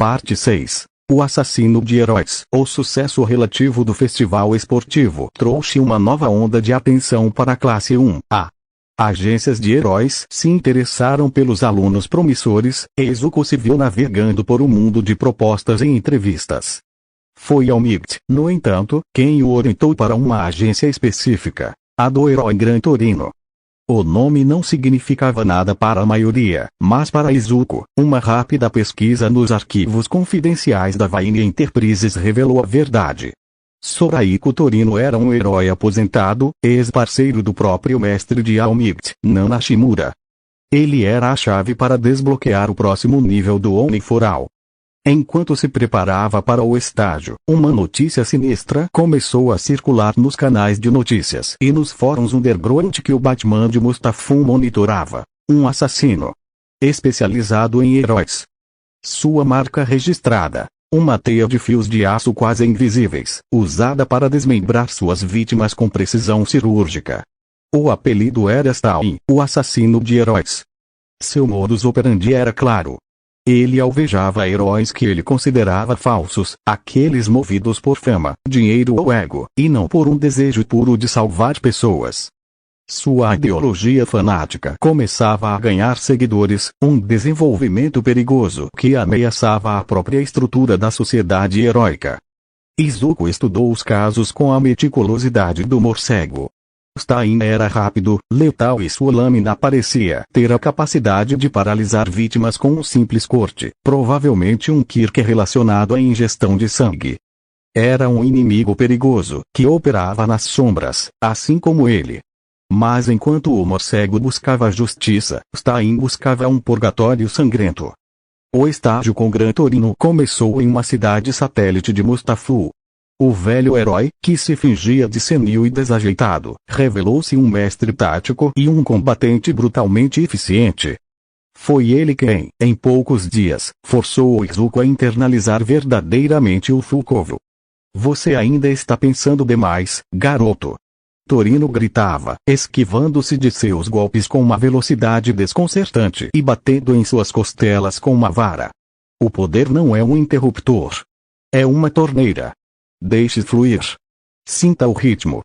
Parte 6. O assassino de heróis. O sucesso relativo do festival esportivo trouxe uma nova onda de atenção para a classe 1A. Agências de heróis se interessaram pelos alunos promissores, e Izuku se viu navegando por um mundo de propostas e entrevistas. Foi Almighty, no entanto, quem o orientou para uma agência específica, a do herói Gran Torino. O nome não significava nada para a maioria, mas para Izuku, uma rápida pesquisa nos arquivos confidenciais da Vine Enterprises revelou a verdade. Soraico Torino era um herói aposentado, ex-parceiro do próprio mestre de Almighty, Nana Shimura. Ele era a chave para desbloquear o próximo nível do Oni for All. Enquanto se preparava para o estágio, uma notícia sinistra começou a circular nos canais de notícias e nos fóruns underground que o Batman de Mustafun monitorava, um assassino especializado em heróis. Sua marca registrada, uma teia de fios de aço quase invisíveis, usada para desmembrar suas vítimas com precisão cirúrgica. O apelido era Stalin, o assassino de heróis. Seu modus operandi era claro. Ele alvejava heróis que ele considerava falsos, aqueles movidos por fama, dinheiro ou ego, e não por um desejo puro de salvar pessoas. Sua ideologia fanática começava a ganhar seguidores, um desenvolvimento perigoso que ameaçava a própria estrutura da sociedade heróica. Izuku estudou os casos com a meticulosidade do morcego. Stalin era rápido, letal e sua lâmina parecia ter a capacidade de paralisar vítimas com um simples corte, provavelmente um Kirk relacionado à ingestão de sangue. Era um inimigo perigoso, que operava nas sombras, assim como ele. Mas enquanto o morcego buscava a justiça, Stalin buscava um purgatório sangrento. O estágio com Gran Torino começou em uma cidade satélite de Mustafu. O velho herói, que se fingia de senil e desajeitado, revelou-se um mestre tático e um combatente brutalmente eficiente. Foi ele quem, em poucos dias, forçou o Izuku a internalizar verdadeiramente o Fukovu. Você ainda está pensando demais, garoto. Torino gritava, esquivando-se de seus golpes com uma velocidade desconcertante e batendo em suas costelas com uma vara. O poder não é um interruptor. É uma torneira. Deixe fluir. Sinta o ritmo.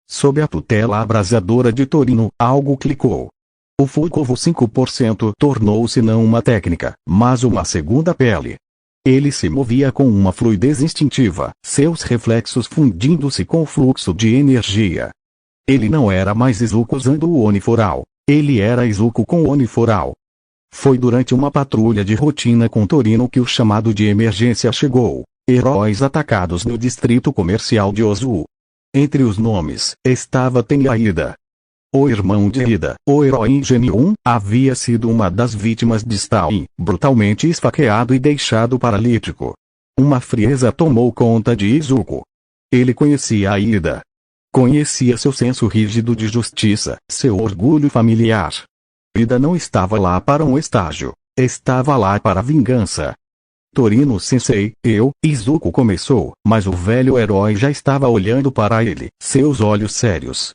Sob a tutela abrasadora de Torino, algo clicou. O Fukovu 5% tornou-se não uma técnica, mas uma segunda pele. Ele se movia com uma fluidez instintiva, seus reflexos fundindo-se com o fluxo de energia. Ele não era mais Izuku usando o Oni for All, ele era Izuku com o Oni for All. Foi durante uma patrulha de rotina com Torino que o chamado de emergência chegou. Heróis atacados no distrito comercial de Ozu. Entre os nomes, estava Tenyaida. O irmão de Ida, o herói Ingênio 1, havia sido uma das vítimas de Stalin, brutalmente esfaqueado e deixado paralítico. Uma frieza tomou conta de Izuku. Ele conhecia a Ida. Conhecia seu senso rígido de justiça, seu orgulho familiar. Ida não estava lá para um estágio. Estava lá para a vingança. Torino-sensei, Izuku começou, mas o velho herói já estava olhando para ele, seus olhos sérios.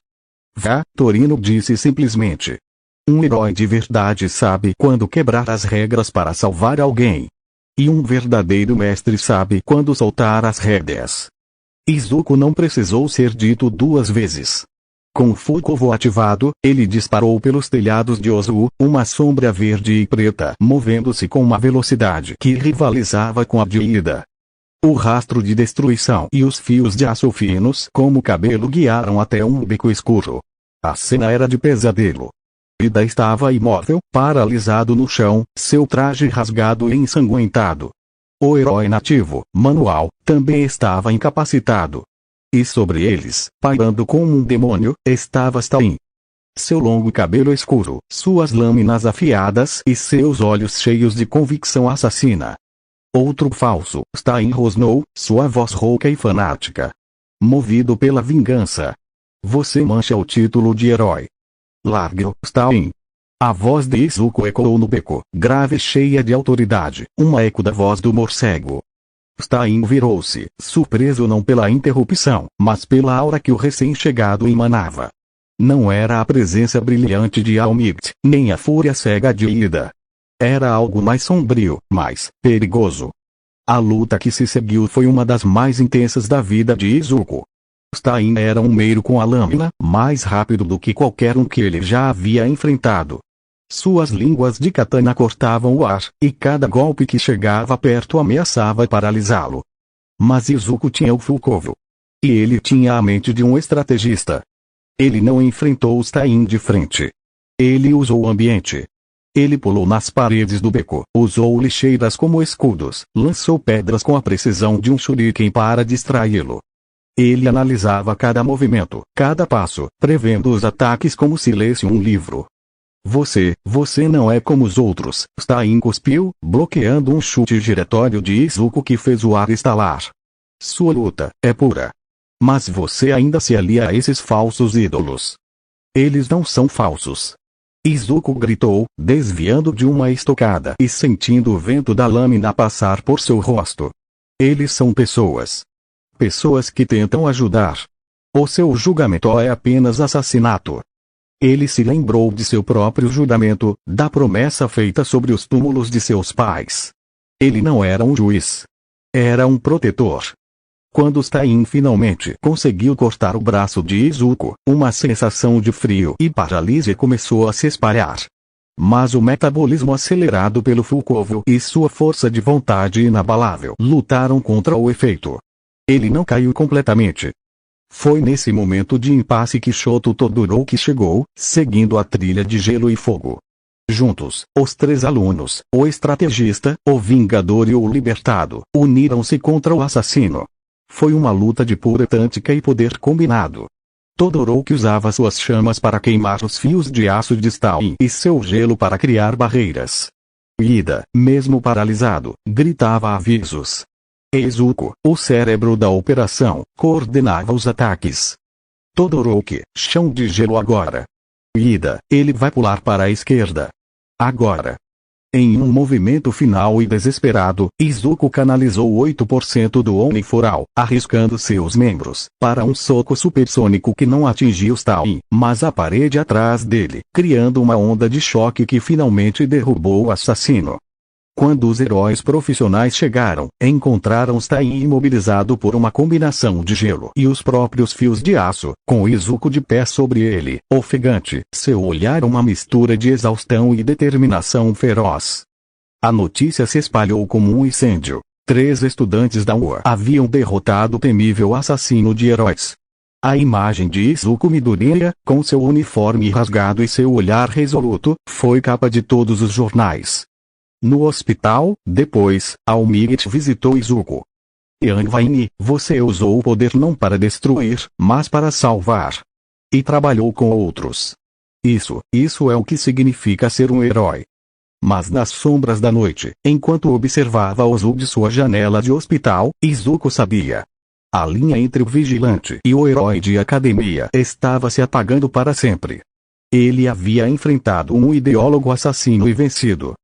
Vá, Torino disse simplesmente. Um herói de verdade sabe quando quebrar as regras para salvar alguém. E um verdadeiro mestre sabe quando soltar as rédeas. Izuku não precisou ser dito duas vezes. Com o Fukovu ativado, ele disparou pelos telhados de Ozu, uma sombra verde e preta movendo-se com uma velocidade que rivalizava com a de Ida. O rastro de destruição e os fios de aço finos como cabelo guiaram até um beco escuro. A cena era de pesadelo. Ida estava imóvel, paralisado no chão, seu traje rasgado e ensanguentado. O herói nativo, manual, também estava incapacitado. E sobre eles, pairando como um demônio, estava Stalin. Seu longo cabelo escuro, suas lâminas afiadas e seus olhos cheios de convicção assassina. Outro falso, Stalin rosnou, sua voz rouca e fanática. Movido pela vingança. Você mancha o título de herói. Largue-o, Stalin. A voz de Izuku ecoou no beco, grave e cheia de autoridade, uma eco da voz do morcego. Stalin virou-se, surpreso não pela interrupção, mas pela aura que o recém-chegado emanava. Não era a presença brilhante de Almighty, nem a fúria cega de Ida. Era algo mais sombrio, mais perigoso. A luta que se seguiu foi uma das mais intensas da vida de Izuku. Stein era um meiro com a lâmina, mais rápido do que qualquer um que ele já havia enfrentado. Suas línguas de katana cortavam o ar, e cada golpe que chegava perto ameaçava paralisá-lo. Mas Izuku tinha o Fukovu. E ele tinha a mente de um estrategista. Ele não enfrentou Stein de frente. Ele usou o ambiente. Ele pulou nas paredes do beco, usou lixeiras como escudos, lançou pedras com a precisão de um shuriken para distraí-lo. Ele analisava cada movimento, cada passo, prevendo os ataques como se lesse um livro. Você não é como os outros, Stein cuspiu, bloqueando um chute giratório de Izuku que fez o ar estalar. Sua luta é pura. Mas você ainda se alia a esses falsos ídolos. Eles não são falsos. Izuku gritou, desviando de uma estocada e sentindo o vento da lâmina passar por seu rosto. Eles são pessoas. Pessoas que tentam ajudar. O seu julgamento é apenas assassinato. Ele se lembrou de seu próprio juramento, da promessa feita sobre os túmulos de seus pais. Ele não era um juiz. Era um protetor. Quando Stein finalmente conseguiu cortar o braço de Izuku, uma sensação de frio e paralisia começou a se espalhar. Mas o metabolismo acelerado pelo Fukovu e sua força de vontade inabalável lutaram contra o efeito. Ele não caiu completamente. Foi nesse momento de impasse que Shoto Todoroki chegou, seguindo a trilha de gelo e fogo. Juntos, os três alunos, o estrategista, o vingador e o libertado, uniram-se contra o assassino. Foi uma luta de pura tática e poder combinado. Todoroki usava suas chamas para queimar os fios de aço de Stein e seu gelo para criar barreiras. Ida, mesmo paralisado, gritava avisos. Izuku, o cérebro da operação, coordenava os ataques. Todoroki, chão de gelo agora. Ida, ele vai pular para a esquerda. Agora. Em um movimento final e desesperado, Izuku canalizou 8% do Oniforal, arriscando seus membros, para um soco supersônico que não atingiu Stein, mas a parede atrás dele, criando uma onda de choque que finalmente derrubou o assassino. Quando os heróis profissionais chegaram, encontraram Stein imobilizado por uma combinação de gelo e os próprios fios de aço, com Izuku de pé sobre ele, ofegante, seu olhar uma mistura de exaustão e determinação feroz. A notícia se espalhou como um incêndio. 3 estudantes da UA haviam derrotado o temível assassino de heróis. A imagem de Izuku Midoriya, com seu uniforme rasgado e seu olhar resoluto, foi capa de todos os jornais. No hospital, depois, Almighty visitou Izuku. Yanvaini, você usou o poder não para destruir, mas para salvar. E trabalhou com outros. Isso é o que significa ser um herói. Mas nas sombras da noite, enquanto observava Ozu de sua janela de hospital, Izuku sabia. A linha entre o vigilante e o herói de academia estava se apagando para sempre. Ele havia enfrentado um ideólogo assassino e vencido.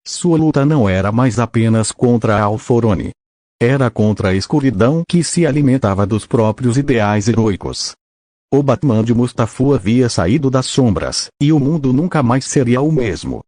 Sua luta não era mais apenas contra Alforone. Era contra a escuridão que se alimentava dos próprios ideais heroicos. O Batman de Mustafa havia saído das sombras, e o mundo nunca mais seria o mesmo.